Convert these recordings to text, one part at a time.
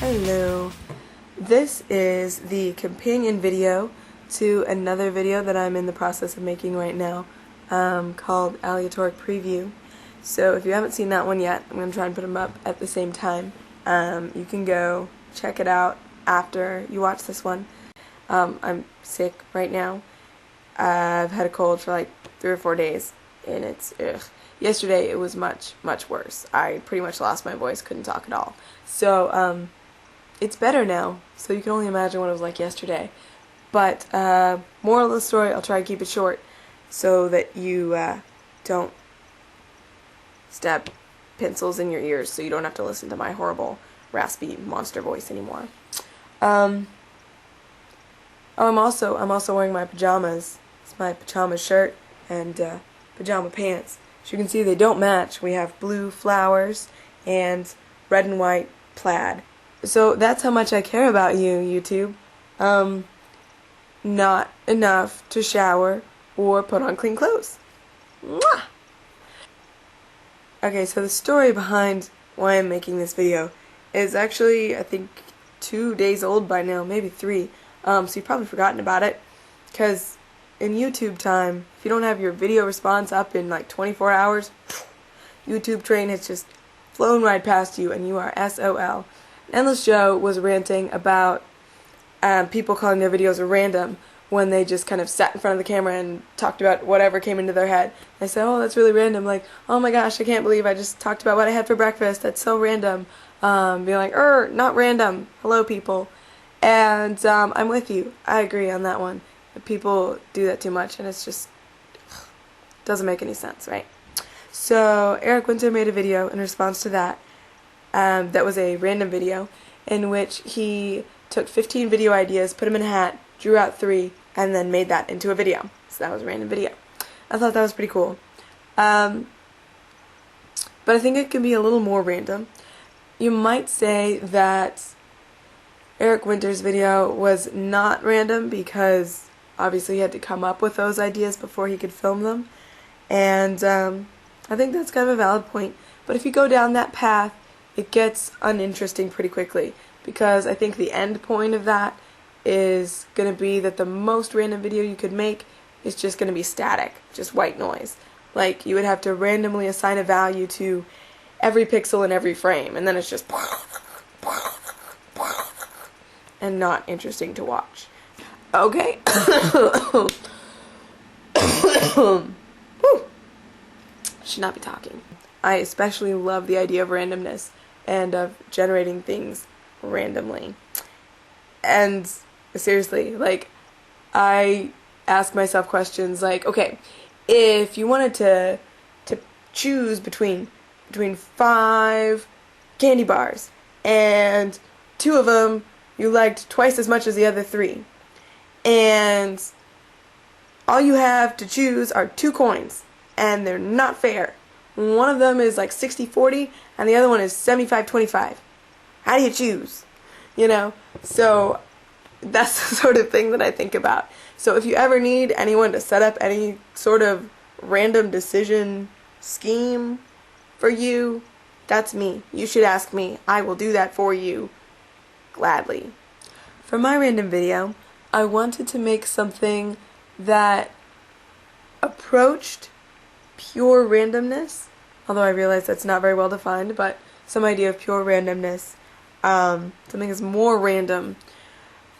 Hello. This is the companion video to another video that I'm in the process of making right now called Aleatory Preview. So if you haven't seen that one yet, I'm going to try and put them up at the same time. You can go check it out after you watch this one. I'm sick right now. I've had a cold for like 3 or 4 days and it's ugh. Yesterday it was much worse. I pretty much lost my voice, couldn't talk at all. So it's better now, so you can only imagine what it was like yesterday. But moral of the story, I'll try to keep it short so that you don't stab pencils in your ears, so you don't have to listen to my horrible raspy monster voice anymore. I'm also wearing my pajamas. It's my pajama shirt and pajama pants. As you can see, they don't match. We have blue flowers and red and white plaid. So that's how much I care about you, YouTube. Not enough to shower or put on clean clothes. Mwah! Okay, so the story behind why I'm making this video is actually, I think, 2 days old by now, maybe 3. So you've probably forgotten about it, because in YouTube time, if you don't have your video response up in like 24 hours, YouTube train has just flown right past you and you are SOL. Endlessjoe was ranting about people calling their videos random when they just kind of sat in front of the camera and talked about whatever came into their head. I said, oh, that's really random. Like, oh my gosh, I can't believe I just talked about what I had for breakfast. That's so random. Being like, not random. Hello, people. And I'm with you. I agree on that one. People do that too much, and it's just doesn't make any sense, right? So AericWinter made a video in response to that. That was a random video in which he took 15 video ideas, put them in a hat, drew out 3, and then made that into a video. So that was a random video. I thought that was pretty cool. But I think it can be a little more random. You might say that AericWinter's video was not random because obviously he had to come up with those ideas before he could film them. And I think that's kind of a valid point. But if you go down that path, it gets uninteresting pretty quickly, because I think the end point of that is going to be that the most random video you could make is just going to be static, just white noise. Like, you would have to randomly assign a value to every pixel in every frame, and then it's just and not interesting to watch. Okay. Should not be talking. I especially love the idea of randomness and of generating things randomly. And seriously, like, I ask myself questions like, okay, if you wanted to choose between 5 candy bars and 2 of them you liked twice as much as the other 3, and all you have to choose are 2 coins, and they're not fair. One of them is like 60-40, and the other one is 75-25. How do you choose? You know? So that's the sort of thing that I think about. So if you ever need anyone to set up any sort of random decision scheme for you, that's me. You should ask me. I will do that for you gladly. For my random video, I wanted to make something that approached pure randomness, although I realize that's not very well defined, but some idea of pure randomness, something is more random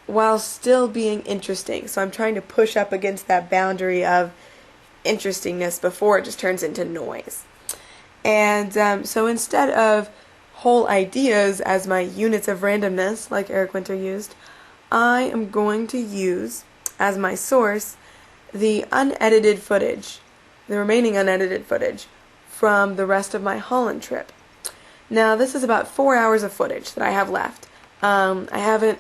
while still being interesting. So I'm trying to push up against that boundary of interestingness before it just turns into noise. And so instead of whole ideas as my units of randomness, like AericWinter used, I am going to use as my source the unedited footage, the remaining unedited footage from the rest of my Holland trip. Now, this is about 4 hours of footage that I have left. I haven't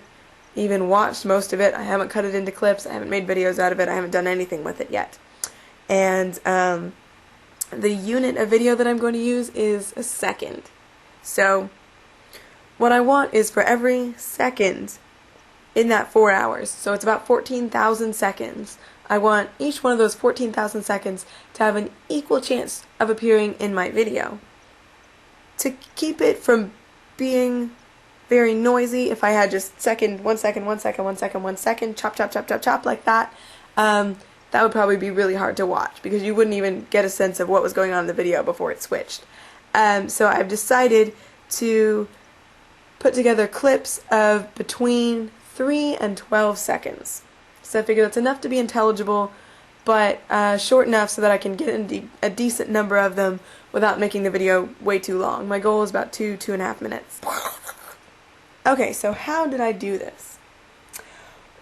even watched most of it. I haven't cut it into clips. I haven't made videos out of it. I haven't done anything with it yet. And the unit of video that I'm going to use is a second. So what I want is for every second in that 4 hours, so it's about 14,000 seconds, I want each one of those 14,000 seconds to have an equal chance of appearing in my video. To keep it from being very noisy. If I had just second, 1 second, 1 second, 1 second, 1 second, chop, chop, chop, chop, chop, like that, that would probably be really hard to watch because you wouldn't even get a sense of what was going on in the video before it switched. So I've decided to put together clips of between 3 and 12 seconds. So I figure that's enough to be intelligible, but short enough so that I can get a decent number of them without making the video way too long. My goal is about 2.5 minutes. Okay, so how did I do this?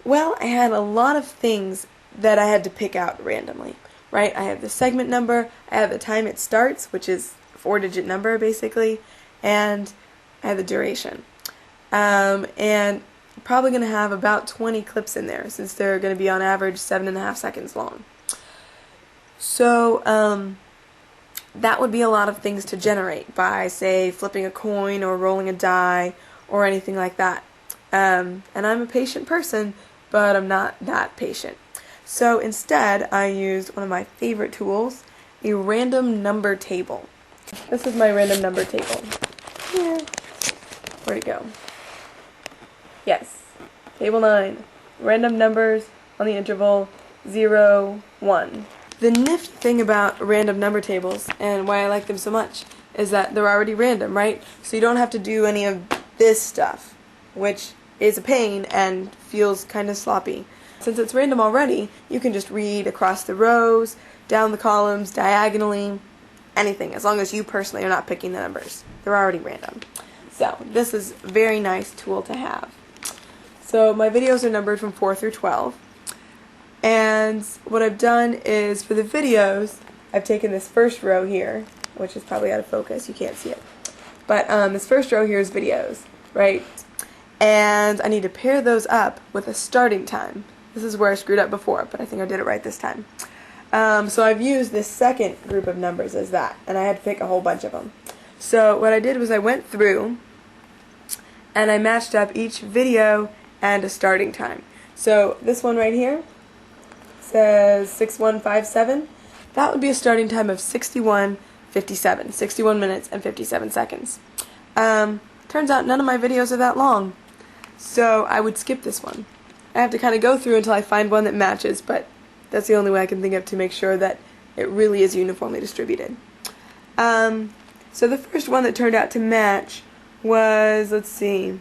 Well, I had a lot of things that I had to pick out randomly, right? I have the segment number, I have the time it starts, which is a 4-digit number basically, and I have the duration. And probably going to have about 20 clips in there since they're going to be on average 7.5 seconds long. So that would be a lot of things to generate by, say, flipping a coin or rolling a die or anything like that. And I'm a patient person, but I'm not that patient. So instead, I used one of my favorite tools, a random number table. This is my random number table. Here. Where'd it go? Yes. Table 9. Random numbers on the interval 0, 1. The nifty thing about random number tables, and why I like them so much, is that they're already random, right? So you don't have to do any of this stuff, which is a pain and feels kind of sloppy. Since it's random already, you can just read across the rows, down the columns, diagonally, anything, as long as you personally are not picking the numbers. They're already random. So this is a very nice tool to have. So my videos are numbered from 4 through 12. And what I've done is, for the videos, I've taken this first row here, which is probably out of focus, you can't see it. But this first row here is videos, right? And I need to pair those up with a starting time. This is where I screwed up before, but I think I did it right this time. So I've used this second group of numbers as that, and I had to pick a whole bunch of them. So what I did was I went through and I matched up each video and a starting time. So this one right here says 6157. That would be a starting time of 61:57, 61 minutes and 57 seconds. Turns out none of my videos are that long, so I would skip this one. I have to kind of go through until I find one that matches, but that's the only way I can think of to make sure that it really is uniformly distributed. So the first one that turned out to match was, let's see,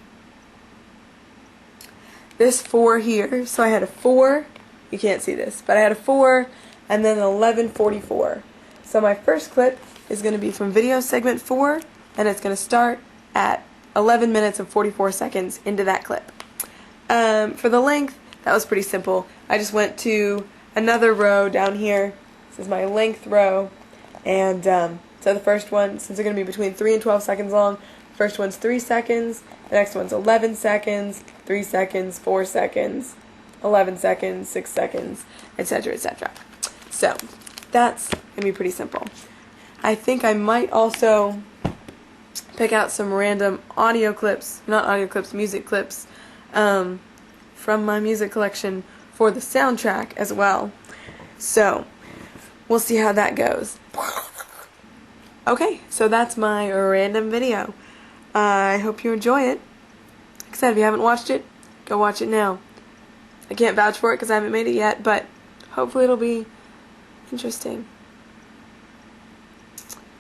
this 4 here. So I had a 4, you can't see this, but I had a 4 and then an 11:44. So my first clip is going to be from video segment 4, and it's going to start at 11 minutes and 44 seconds into that clip. For the length, that was pretty simple. I just went to another row down here. This is my length row, and so the first one, since they're going to be between 3 and 12 seconds long, the first one's 3 seconds, the next one's 11 seconds, 3 seconds, 4 seconds, 11 seconds, 6 seconds, etc., etc. So that's going to be pretty simple. I think I might also pick out some random audio clips, not audio clips, music clips, from my music collection for the soundtrack as well. So we'll see how that goes. Okay, so that's my random video. I hope you enjoy it. Like I said, if you haven't watched it, go watch it now. I can't vouch for it because I haven't made it yet, but hopefully it'll be interesting.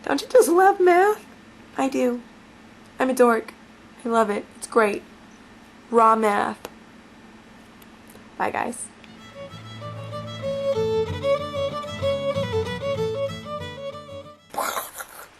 Don't you just love math? I do. I'm a dork. I love it. It's great. Raw math. Bye, guys.